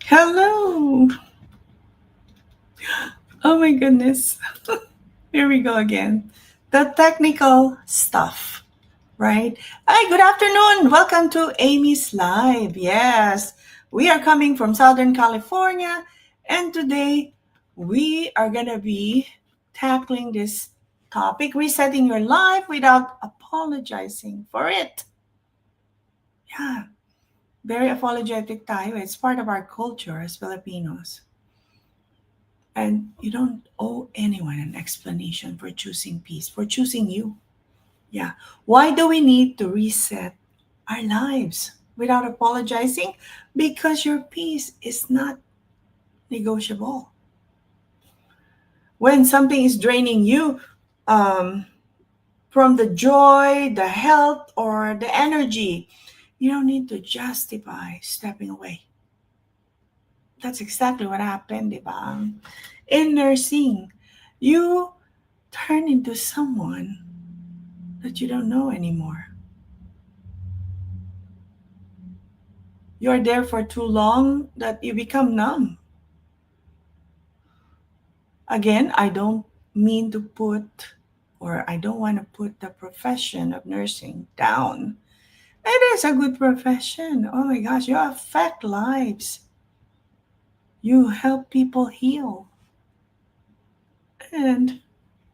Hello. Oh my goodness. Here we go again. The technical stuff, right? Hi, good afternoon. Welcome to Amy's Live. Yes, we are coming from Southern California, and today we are going to be tackling this topic resetting your life without apologizing for it. Yeah, very apologetic tayo. It's part of our culture as Filipinos. And you don't owe anyone an explanation for choosing peace, for choosing you. Yeah. Why do we need to reset our lives without apologizing? Because your peace is not negotiable. When something is draining you um, from the joy, the health, or the energy, you don't need to justify stepping away. That's exactly what happened, di ba? In nursing, you turn into someone that you don't know anymore. You're there for too long that you become numb. Again, I don't mean to put, or I don't want to put the profession of nursing down. It is a good profession. Oh my gosh, you affect lives. You help people heal. And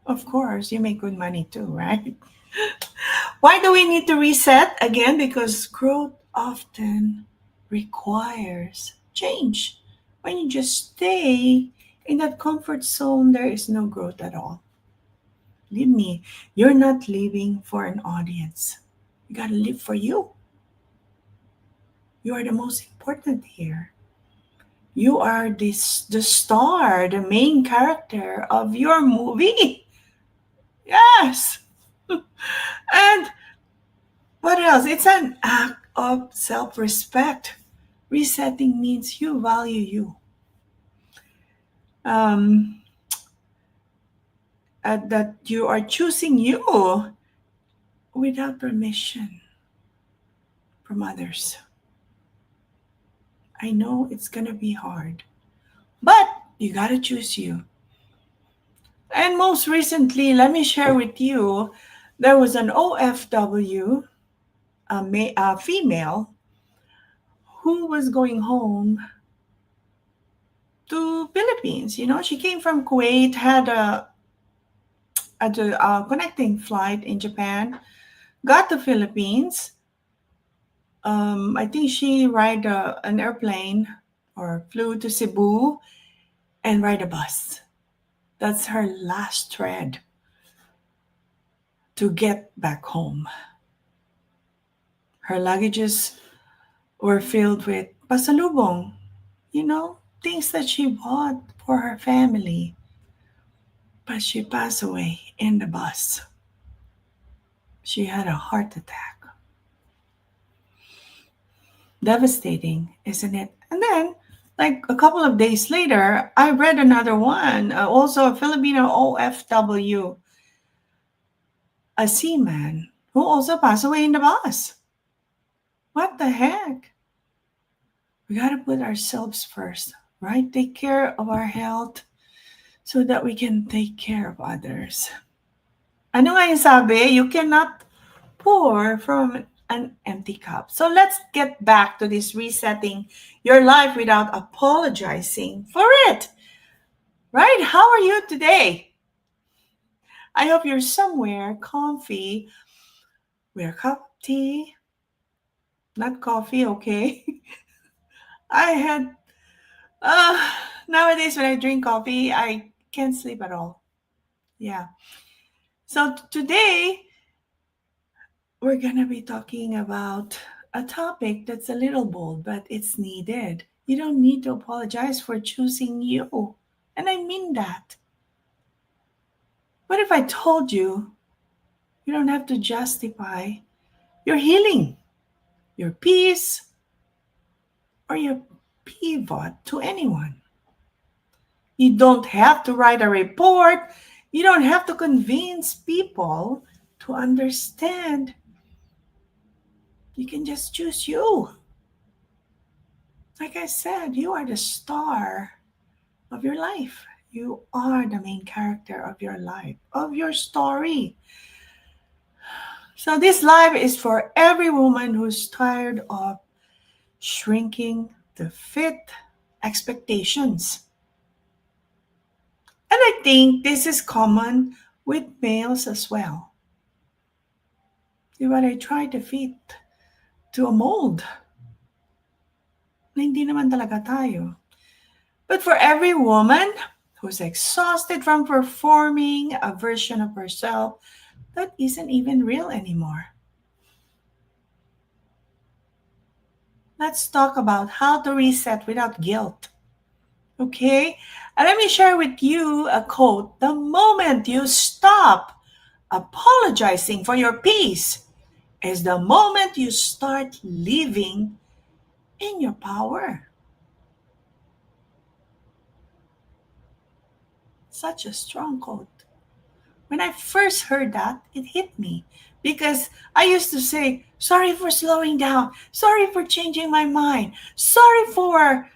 of course, you make good money too, right? Why do we need to reset? Again, because growth often requires change. When you just stay in that comfort zone, there is no growth at all. Believe me, you're not living for an audience. You gotta live for you. You are the most important here. You are the star, the main character of your movie. Yes. And what else? It's an act of self respect. Resetting means you value you. Um, that you are choosing you without permission from others. I know it's going to be hard, but you got to choose you. And most recently, let me share with you there was an OFW, a female, who was going home to Philippines. You know, she came from Kuwait, had a connecting flight in Japan, got to Philippines. I think she ride an airplane or flew to Cebu and ride a bus. That's her last thread to get back home. Her luggages were filled with pasalubong, things that she bought for her family. But she passed away in the bus. She had a heart attack. Devastating, isn't it? And then, like a couple of days later, I read another one, also a Filipino OFW, a seaman who also passed away in the bus. What the heck? We got to put ourselves first, right? Take care of our health so that we can take care of others. Ano nga yung sabi? You cannot pour from an empty cup. So let's get back to this resetting your life without apologizing for it. Right? How are you today? I hope you're somewhere comfy with a cup of tea, not coffee, okay? I had, uh, nowadays when I drink coffee, I can't sleep at all. Yeah. So today, we're going to be talking about a topic that's a little bold, but it's needed. You don't need to apologize for choosing you. And I mean that. What if I told you you don't have to justify your healing, your peace, or your pivot to anyone? You don't have to write a report. You don't have to convince people to understand. You can just choose you. Like I said, you are the star of your life. You are the main character of your life, of your story. So, this life is for every woman who's tired of shrinking to fit expectations. And I think this is common with males as well. Di ba they try to fit to a mold na hindi naman talaga tayo. But for every woman who's exhausted from performing a version of herself that isn't even real anymore. Let's talk about how to reset without guilt. Okay? And let me share with you a quote. The moment you stop apologizing for your peace is the moment you start living in your power. Such a strong quote. When I first heard that, it hit me because I used to say, sorry for slowing down, sorry for changing my mind, sorry for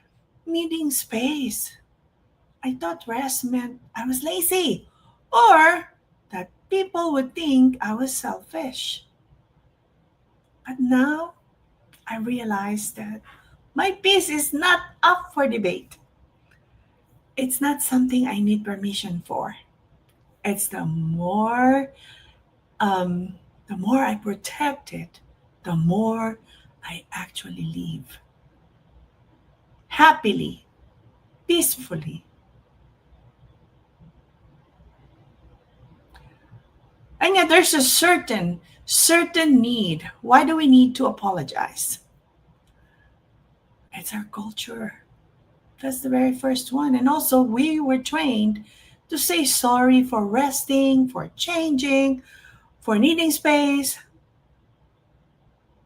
needing space. I thought rest meant I was lazy or that people would think I was selfish. But now I realize that my peace is not up for debate. It's not something I need permission for. It's um, the more I protect it, the more I actually live happily, peacefully. And yet there's a certain need. Why do we need to apologize? It's our culture. That's the very first one. And also we were trained to say sorry for resting, for changing, for needing space.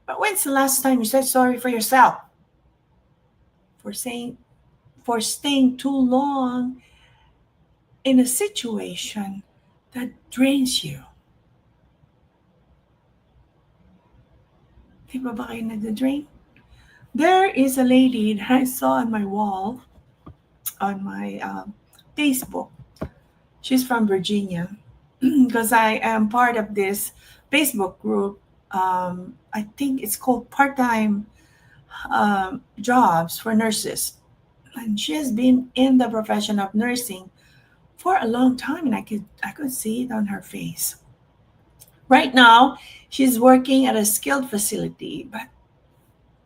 But when's the last time you said sorry for yourself? For saying for staying too long in a situation that drains you. Di ba kayo nagda-drain? There is a lady that I saw on my wall, on my Facebook. She's from Virginia because I am part of this Facebook group. I think it's called Part Time Jobs for Nurses. And she has been in the profession of nursing for a long time, and I could see it on her face. Right now, she's working at a skilled facility, but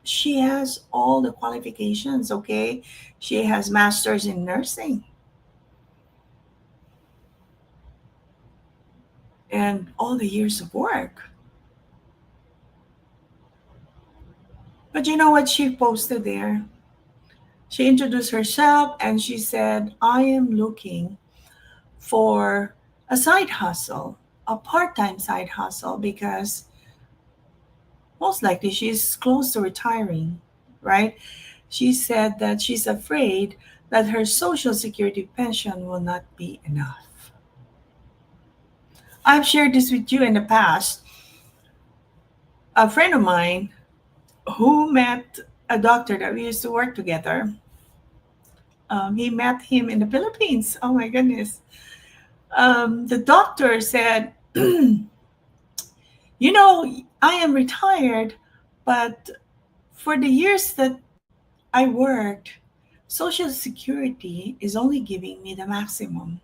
she has all the qualifications, okay? She has masters in nursing and all the years of work. But you know what she posted there? She introduced herself and she said, I am looking for a side hustle, a part time side hustle, because most likely she's close to retiring, right? She said that she's afraid that her social security pension will not be enough. I've shared this with you in the past. A friend of mine who met a doctor that we used to work together, he met him in the Philippines. Oh my goodness. The doctor said, you know, I am retired, but for the years that I worked, Social Security is only giving me the maximum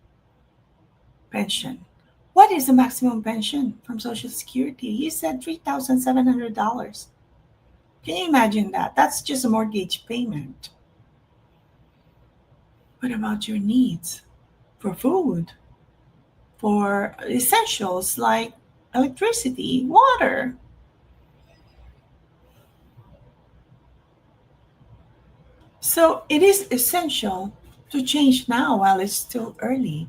pension. What is the maximum pension from Social Security? He said $3,700. Can you imagine that? That's just a mortgage payment. What about your needs for food, for essentials like electricity, water? So it is essential to change now while it's still early,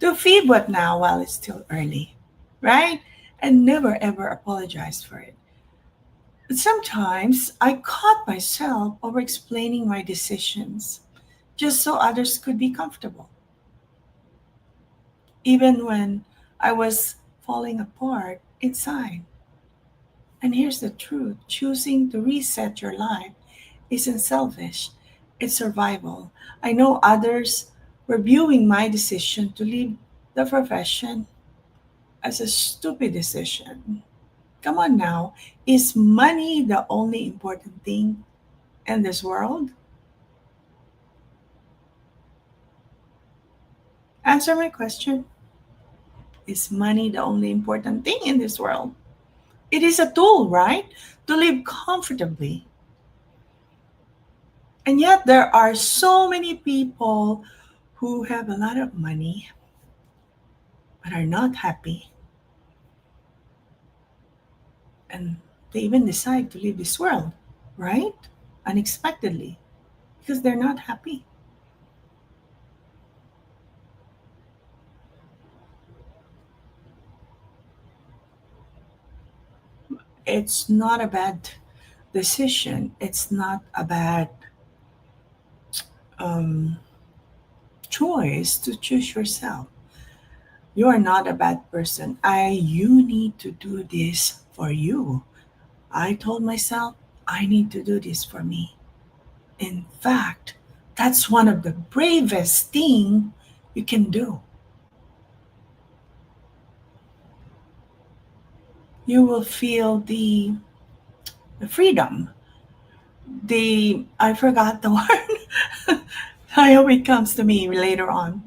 to feed what now while it's still early, right? And never ever apologize for it. But sometimes I caught myself over explaining my decisions just so others could be comfortable, even when I was falling apart inside. And here's the truth: choosing to reset your life isn't selfish, it's survival. I know others were viewing my decision to leave the profession as a stupid decision. Come on now, is money the only important thing in this world? Answer my question. Is money the only important thing in this world? It is a tool, right? To live comfortably. And yet, there are so many people who have a lot of money but are not happy. And they even decide to leave this world, right? Unexpectedly, because they're not happy. It's not a bad decision, it's not a bad um, choice to choose yourself. You are not a bad person. You need to do this for you. I told myself, I need to do this for me. In fact, that's one of the bravest thing you can do. You will feel the freedom. The I forgot the word. I hope it comes to me later on.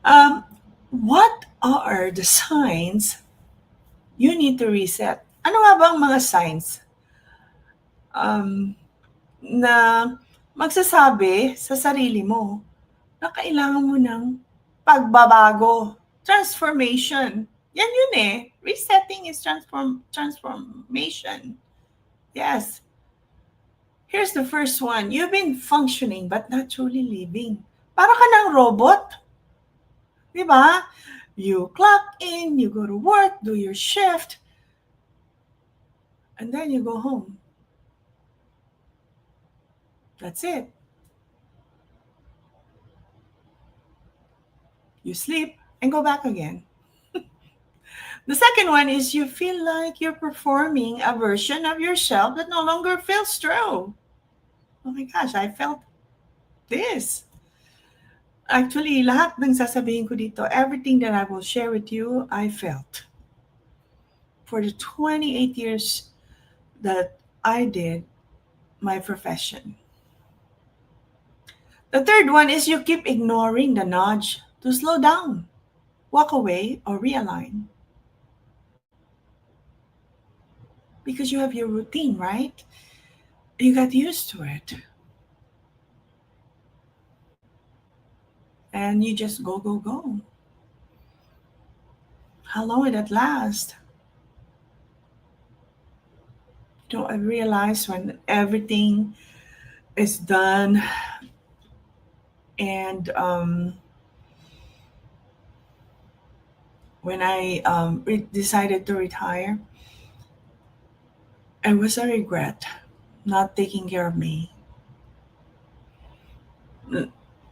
Um, what are the signs you need to reset? Ano nga bang mga signs um, na magsasabi sa sarili mo na kailangan mo ng pagbabago, transformation. Yan yun eh. Resetting is transformation. Yes. Here's the first one. You've been functioning but not truly living. Para ka ng robot. Di ba? You clock in, you go to work, do your shift, and then you go home. That's it. You sleep and go back again. The second one is you feel like you're performing a version of yourself that no longer feels true. Oh my gosh, I felt this. Actually, lahat ng sasabihin ko dito, everything that I will share with you, I felt. For the 28 years that I did my profession. The third one is you keep ignoring the nudge to slow down, walk away, or realign. Because you have your routine, right? You got used to it. And you just go, go, go. How long will that last? Don't I realize when everything is done and when I decided to retire, it was a regret not taking care of me.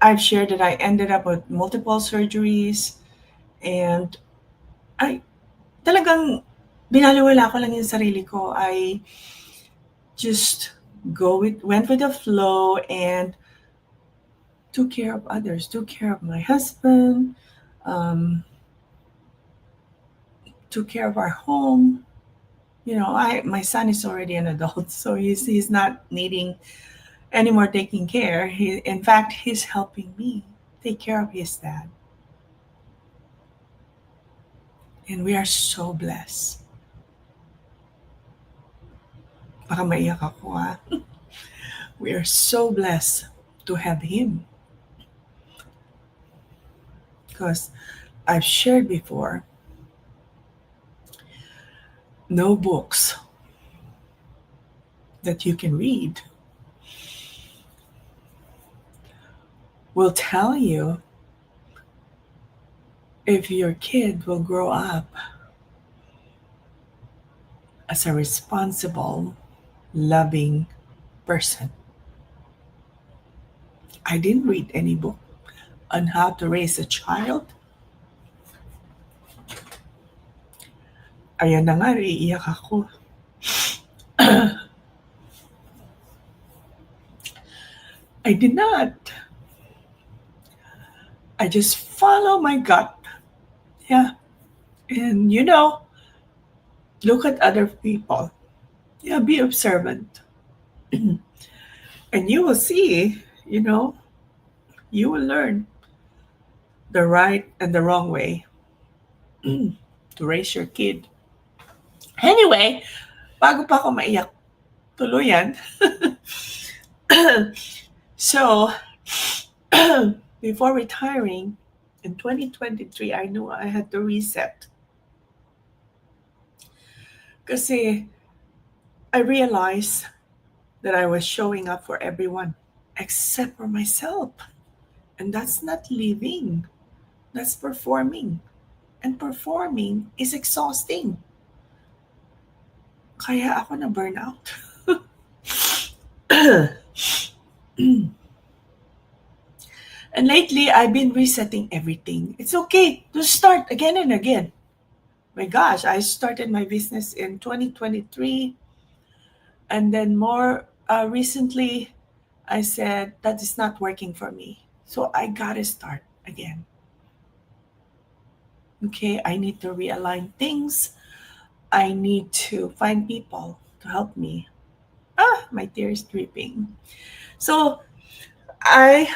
I've shared that I ended up with multiple surgeries and I talagang binaliwala ko lang yung sarili ko. I just went with the flow and took care of others, took care of my husband, um, took care of our home. You know, my son is already an adult, so he's not needing any more taking care. In fact, he's helping me take care of his dad, and we are so blessed. Baka maiyak ako ah. We are so blessed to have him because I've shared before. No books that you can read will tell you if your kid will grow up as a responsible, loving person. I didn't read any book on how to raise a child. Ayan na nga, iiyak ako. I did not. I just follow my gut. Yeah. And look at other people. Yeah, be observant. And you will see, you will learn the right and the wrong way to raise your kid. Anyway, bago pa ako maiyak tuluyan, so before retiring in 2023, I knew I had to reset. Kasi I realized that I was showing up for everyone except for myself. And that's not living, that's performing. And performing is exhausting. Kaya ako na burnout. And lately, I've been resetting everything. It's okay to start again and again. My gosh, I started my business in 2023. And then more recently, I said that is not working for me. So I gotta start again. Okay, I need to realign things. I need to find people to help me. My tear is dripping. So I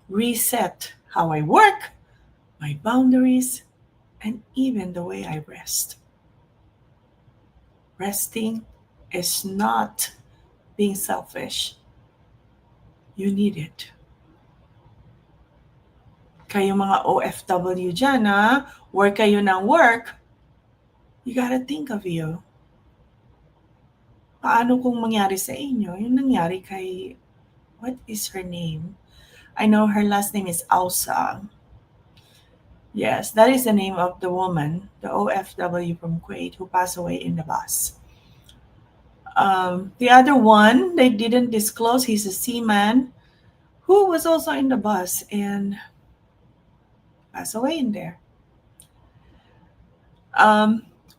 reset how I work, my boundaries, and even the way I rest. Resting is not being selfish. You need it. Kayo mga OFW dyan, work kayo ng work, you gotta think of you. Paano kung mangyari sa inyo? Yung nangyari kay, what is her name? I know her last name is Ausa. Yes, that is the name of the woman, the OFW from Kuwait, who passed away in the bus. The other one, they didn't disclose, he's a seaman who was also in the bus and passed away in there.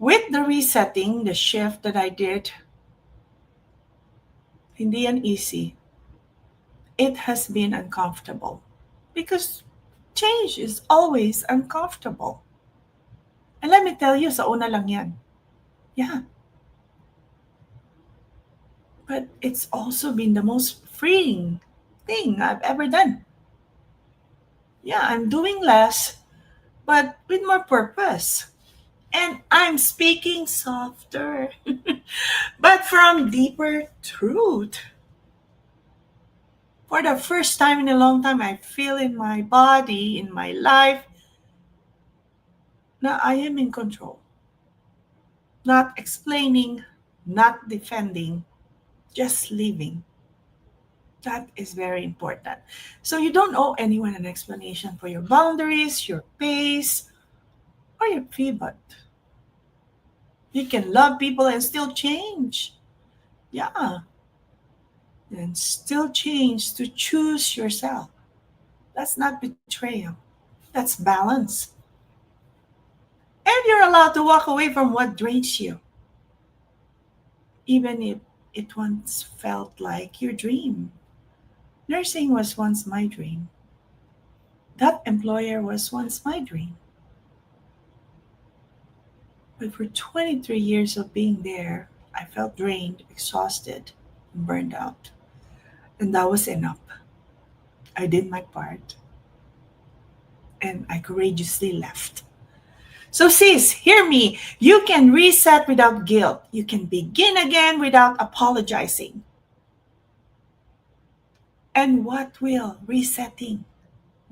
With the resetting, the shift that I did, hindi yan easy. It has been uncomfortable because change is always uncomfortable. And let me tell you, sa una lang yan. Yeah. But it's also been the most freeing thing I've ever done. Yeah, I'm doing less, but with more purpose. And I'm speaking softer, but from deeper truth. For the first time in a long time, I feel in my body, in my life, that I am in control. Not explaining, not defending, just living. That is very important. So you don't owe anyone an explanation for your boundaries, your pace, or your pivot. You can love people and still change. Yeah. And still change to choose yourself. That's not betrayal. That's balance. And you're allowed to walk away from what drains you, even if it once felt like your dream. Nursing was once my dream. That employer was once my dream. But for 23 years of being there, I felt drained, exhausted, and burned out. And that was enough. I did my part. And I courageously left. So, sis, hear me. You can reset without guilt. You can begin again without apologizing. And what will resetting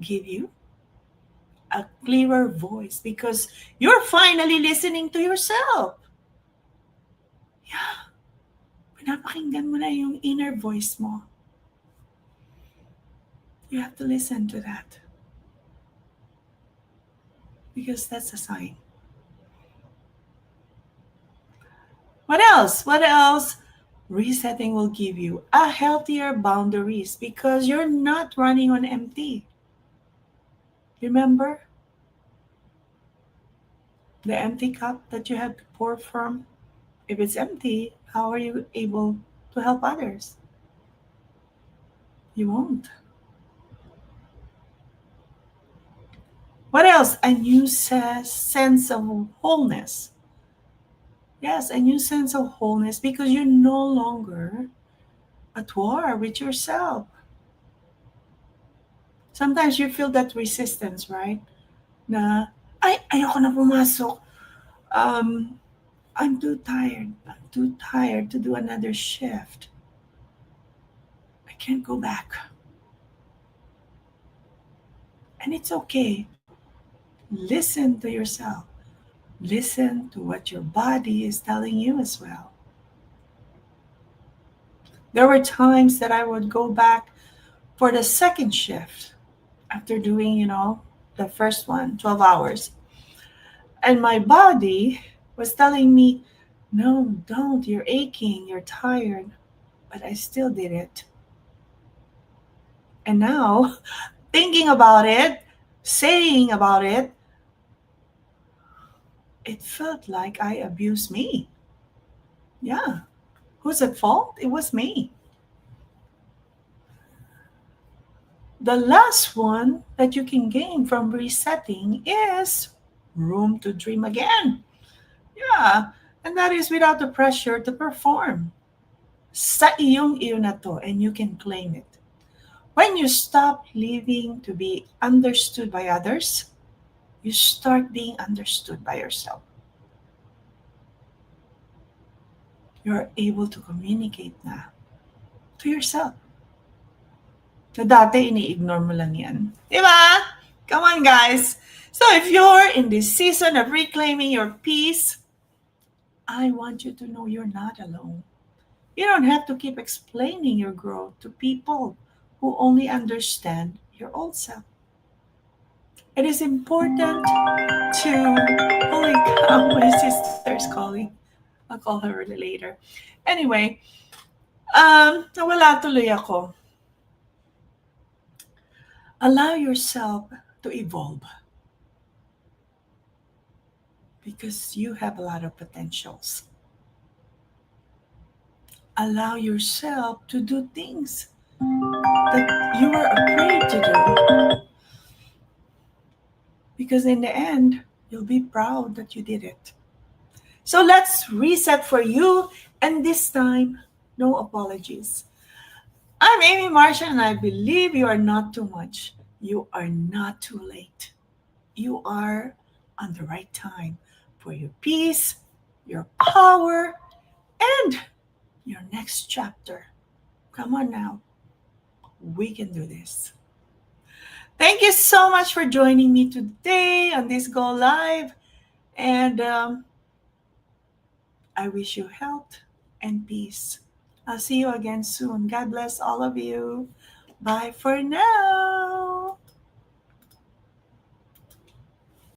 give you? A clearer voice because you're finally listening to yourself. Yeah. Pinapakinggan mo na yung inner voice mo. You have to listen to that. Because that's a sign. What else? What else? Resetting will give you a healthier boundaries because you're not running on empty. Remember the empty cup that you have to pour from? If it's empty, how are you able to help others? You won't. What else? A new sense of wholeness. Yes, a new sense of wholeness because you're no longer at war with yourself. Sometimes you feel that resistance, right? Na, ay, ayoko na pumasok. Um, I'm too tired. I'm too tired to do another shift. I can't go back. And it's okay. Listen to yourself. Listen to what your body is telling you as well. There were times that I would go back for the second shift after doing, the first one, 12 hours. And my body was telling me, no, don't, you're aching, you're tired. But I still did it. And now, thinking about it, saying about it, it felt like I abused me. Yeah. Who's at fault? It was me. The last one that you can gain from resetting is room to dream again. Yeah. And that is without the pressure to perform. Sa iyong iyo na to, and you can claim it. When you stop living to be understood by others, you start being understood by yourself. You're able to communicate na to yourself. Na dati ini-ignore mo lang yan. Diba? Come on, guys. So if you're in this season of reclaiming your peace, I want you to know you're not alone. You don't have to keep explaining your growth to people who only understand your old self. It is important to, holy cow, my sister's calling. I'll call her later. Anyway, nawala tuloy ako. Allow yourself to evolve because you have a lot of potentials. Allow yourself to do things that you were afraid to do because in the end, you'll be proud that you did it. So let's reset for you, and this time, no apologies. I'm Amy Marshall, and I believe you are not too much. You are not too late. You are on the right time for your peace, your power, and your next chapter. Come on now. We can do this. Thank you so much for joining me today on this Go Live. And I wish you health and peace. I'll see you again soon. God bless all of you. Bye for now.